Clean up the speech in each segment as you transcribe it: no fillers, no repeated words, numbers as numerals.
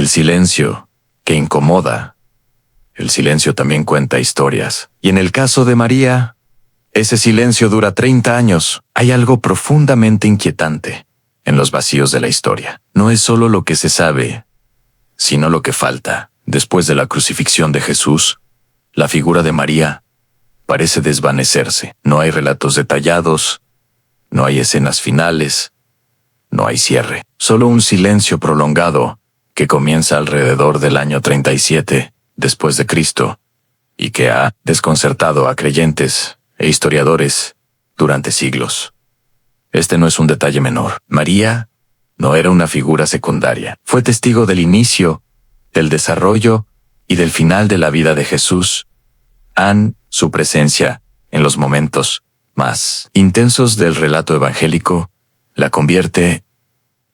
silencio, que incomoda, el silencio también cuenta historias. Y en el caso de María, ese silencio dura 30 años. Hay algo profundamente inquietante en los vacíos de la historia. No es solo lo que se sabe, sino lo que falta. Después de la crucifixión de Jesús, la figura de María parece desvanecerse. No hay relatos detallados, no hay escenas finales, no hay cierre. Solo un silencio prolongado que comienza alrededor del año 37 después de Cristo y que ha desconcertado a creyentes e historiadores durante siglos. Este no es un detalle menor. María no era una figura secundaria. Fue testigo del inicio, del desarrollo y del final de la vida de Jesús. Su presencia en los momentos más intensos del relato evangélico la convierte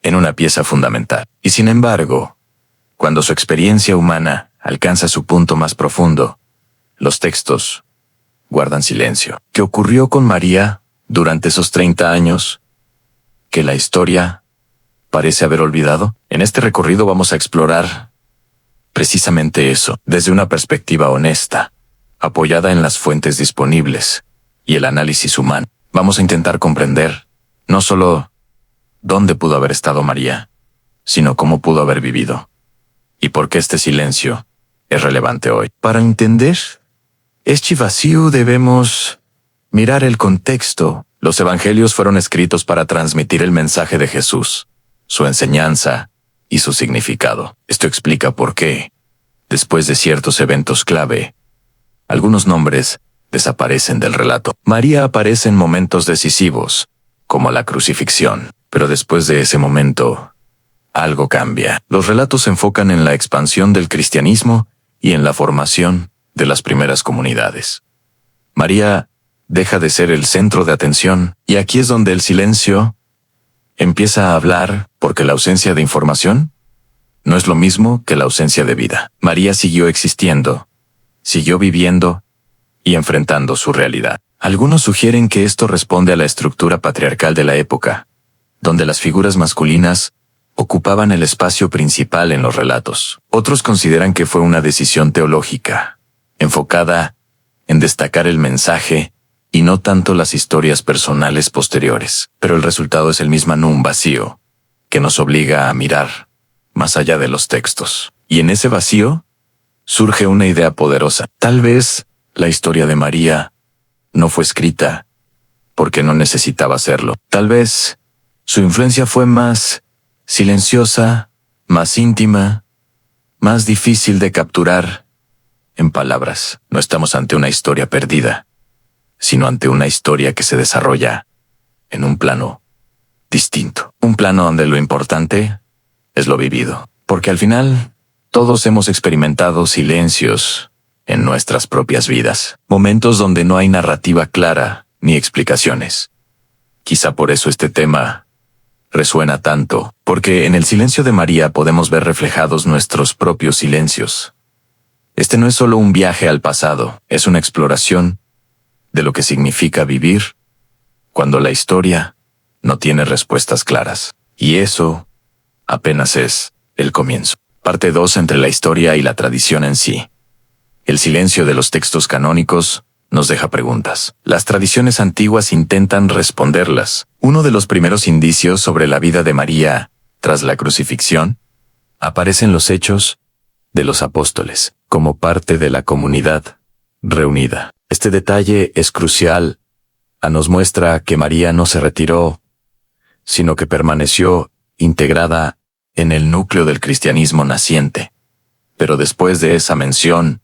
en una pieza fundamental. Y sin embargo, cuando su experiencia humana alcanza su punto más profundo, los textos guardan silencio. ¿Qué ocurrió con María durante esos 30 años que la historia parece haber olvidado? En este recorrido vamos a explorar precisamente eso, desde una perspectiva honesta, apoyada en las fuentes disponibles y el análisis humano. Vamos a intentar comprender no solo dónde pudo haber estado María, sino cómo pudo haber vivido y por qué este silencio es relevante hoy. Para entender este vacío debemos mirar el contexto. Los evangelios fueron escritos para transmitir el mensaje de Jesús, su enseñanza y su significado. Esto explica por qué, después de ciertos eventos clave, algunos nombres desaparecen del relato. María aparece en momentos decisivos, como la crucifixión, pero después de ese momento, algo cambia. Los relatos se enfocan en la expansión del cristianismo y en la formación de las primeras comunidades. María deja de ser el centro de atención, y aquí es donde el silencio empieza a hablar, porque la ausencia de información no es lo mismo que la ausencia de vida. María siguió existiendo, siguió viviendo y enfrentando su realidad. Algunos sugieren que esto responde a la estructura patriarcal de la época, donde las figuras masculinas ocupaban el espacio principal en los relatos. Otros consideran que fue una decisión teológica, enfocada en destacar el mensaje y no tanto las historias personales posteriores. Pero el resultado es el mismo, un vacío, que nos obliga a mirar más allá de los textos. Y en ese vacío surge una idea poderosa. Tal vez la historia de María no fue escrita porque no necesitaba hacerlo. Tal vez su influencia fue más silenciosa, más íntima, más difícil de capturar en palabras. No estamos ante una historia perdida, sino ante una historia que se desarrolla en un plano distinto. Un plano donde lo importante es lo vivido. Porque al final, todos hemos experimentado silencios en nuestras propias vidas. Momentos donde no hay narrativa clara ni explicaciones. Quizá por eso este tema resuena tanto, porque en el silencio de María podemos ver reflejados nuestros propios silencios. Este no es solo un viaje al pasado, es una exploración de lo que significa vivir cuando la historia no tiene respuestas claras. Y eso apenas es el comienzo. Parte 2: entre la historia y la tradición en sí. El silencio de los textos canónicos nos deja preguntas. Las tradiciones antiguas intentan responderlas. Uno de los primeros indicios sobre la vida de María tras la crucifixión aparece en los Hechos de los Apóstoles, como parte de la comunidad reunida. Este detalle es crucial. Nos muestra que María no se retiró, sino que permaneció integrada en el núcleo del cristianismo naciente. Pero después de esa mención,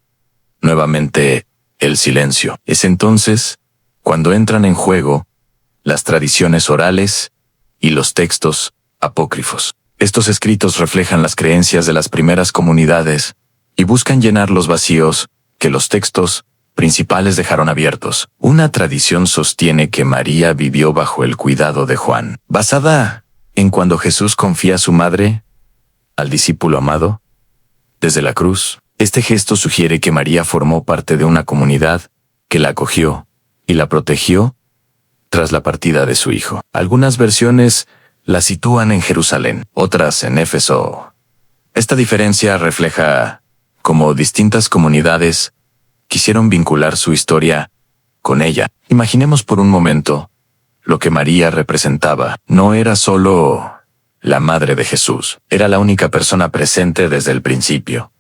nuevamente el silencio. Es entonces cuando entran en juego las tradiciones orales y los textos apócrifos. Estos escritos reflejan las creencias de las primeras comunidades y buscan llenar los vacíos que los textos principales dejaron abiertos. Una tradición sostiene que María vivió bajo el cuidado de Juan, basada en cuando Jesús confía a su madre al discípulo amado desde la cruz. Este gesto sugiere que María formó parte de una comunidad que la acogió y la protegió tras la partida de su hijo. Algunas versiones la sitúan en Jerusalén, otras en Éfeso, Esta diferencia refleja cómo distintas comunidades quisieron vincular su historia con ella. Imaginemos por un momento lo que María representaba. No era solo la madre de Jesús, era la única persona presente desde el principio.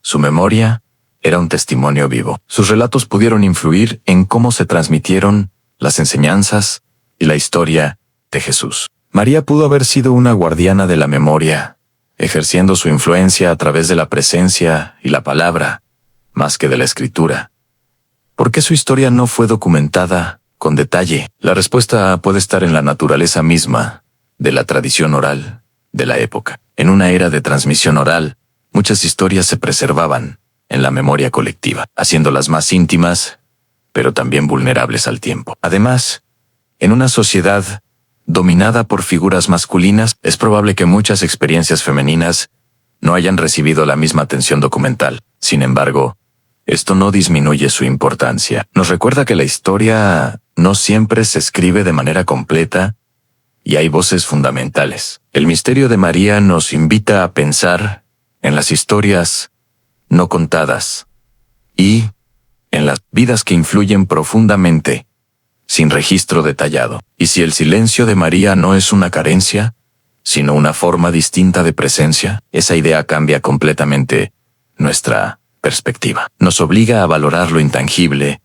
Su memoria era un testimonio vivo. Sus relatos pudieron influir en cómo se transmitieron las enseñanzas y la historia de Jesús. María pudo haber sido una guardiana de la memoria, ejerciendo su influencia a través de la presencia y la palabra, más que de la escritura. ¿Por qué su historia no fue documentada con detalle? La respuesta puede estar en la naturaleza misma de la tradición oral de la época. En una era de transmisión oral, muchas historias se preservaban en la memoria colectiva, haciéndolas más íntimas, pero también vulnerables al tiempo. Además, en una sociedad dominada por figuras masculinas, es probable que muchas experiencias femeninas no hayan recibido la misma atención documental. Sin embargo, esto no disminuye su importancia. Nos recuerda que la historia no siempre se escribe de manera completa y hay voces fundamentales. El misterio de María nos invita a pensar en las historias no contadas y en las vidas que influyen profundamente, sin registro detallado. Y si el silencio de María no es una carencia, sino una forma distinta de presencia, esa idea cambia completamente nuestra perspectiva. Nos obliga a valorar lo intangible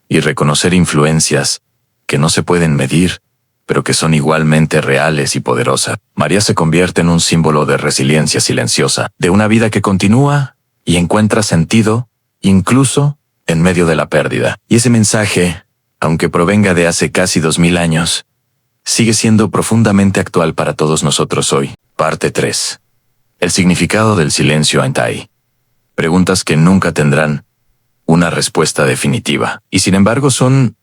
y reconocer influencias que no se pueden medir, pero que son igualmente reales y poderosas. María se convierte en un símbolo de resiliencia silenciosa, de una vida que continúa y encuentra sentido, incluso en medio de la pérdida. Y ese mensaje, aunque provenga de hace casi 2000 años, sigue siendo profundamente actual para todos nosotros hoy. Parte 3. El significado del silencio Aintai. Preguntas que nunca tendrán una respuesta definitiva. Y sin embargo son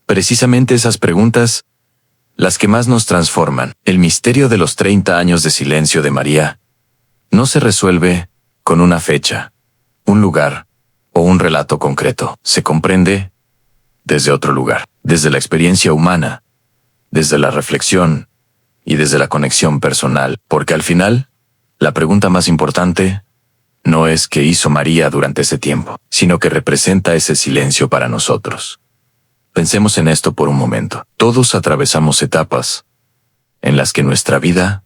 precisamente esas preguntas las que más nos transforman. El misterio de los 30 años de silencio de María no se resuelve con una fecha, un lugar o un relato concreto. Se comprende desde otro lugar, desde la experiencia humana, desde la reflexión y desde la conexión personal, porque al final, la pregunta más importante no es qué hizo María durante ese tiempo, sino que representa ese silencio para nosotros. Pensemos en esto por un momento. Todos atravesamos etapas en las que nuestra vida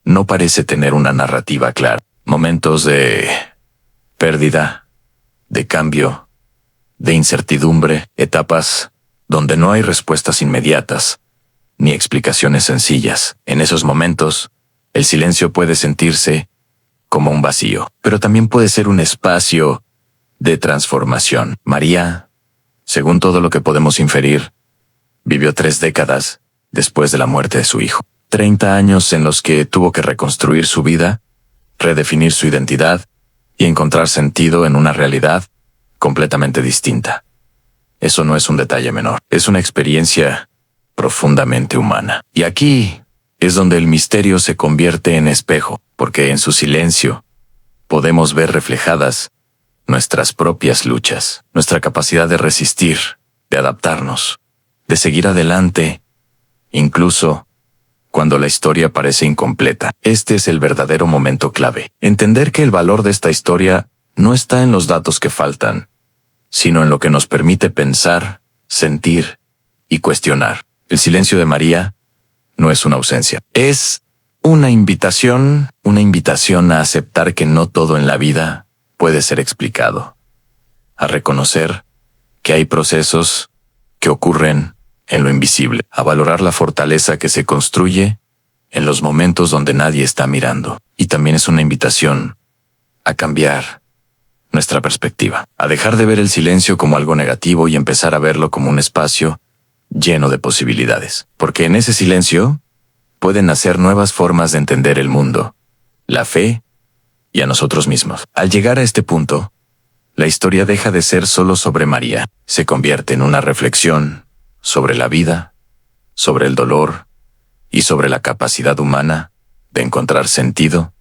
no parece tener una narrativa clara. Momentos de pérdida, de cambio, de incertidumbre, etapas donde no hay respuestas inmediatas ni explicaciones sencillas. En esos momentos, el silencio puede sentirse como un vacío, pero también puede ser un espacio de transformación. María, según todo lo que podemos inferir, vivió 3 décadas después de la muerte de su hijo. 30 años en los que tuvo que reconstruir su vida, redefinir su identidad y encontrar sentido en una realidad completamente distinta. Eso no es un detalle menor, es una experiencia profundamente humana. Y aquí es donde el misterio se convierte en espejo, porque en su silencio podemos ver reflejadas nuestras propias luchas, nuestra capacidad de resistir, de adaptarnos, de seguir adelante, incluso cuando la historia parece incompleta. Este es el verdadero momento clave. Entender que el valor de esta historia no está en los datos que faltan, sino en lo que nos permite pensar, sentir y cuestionar. El silencio de María no es una ausencia. Es una invitación a aceptar que no todo en la vida puede ser explicado, a reconocer que hay procesos que ocurren en lo invisible, a valorar la fortaleza que se construye en los momentos donde nadie está mirando. Y también es una invitación a cambiar nuestra perspectiva, a dejar de ver el silencio como algo negativo y empezar a verlo como un espacio lleno de posibilidades. Porque en ese silencio pueden nacer nuevas formas de entender el mundo, la fe y a nosotros mismos. Al llegar a este punto, la historia deja de ser solo sobre María, se convierte en una reflexión sobre la vida, sobre el dolor y sobre la capacidad humana de encontrar sentido,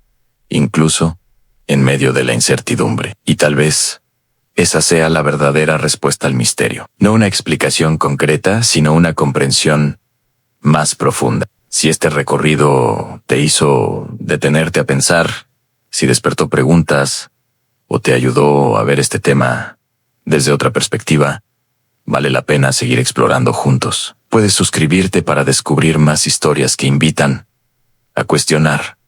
incluso en medio de la incertidumbre. Y tal vez esa sea la verdadera respuesta al misterio. No una explicación concreta, sino una comprensión más profunda. Si este recorrido te hizo detenerte a pensar, Si despertó preguntas o te ayudó a ver este tema desde otra perspectiva, vale la pena seguir explorando juntos. Puedes suscribirte para descubrir más historias que invitan a cuestionar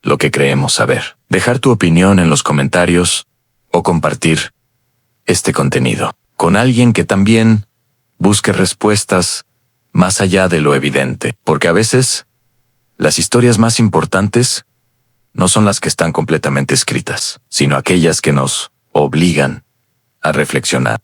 lo que creemos saber. Dejar tu opinión en los comentarios o compartir este contenido con alguien que también busque respuestas más allá de lo evidente, porque a veces las historias más importantes no son las que están completamente escritas, sino aquellas que nos obligan a reflexionar.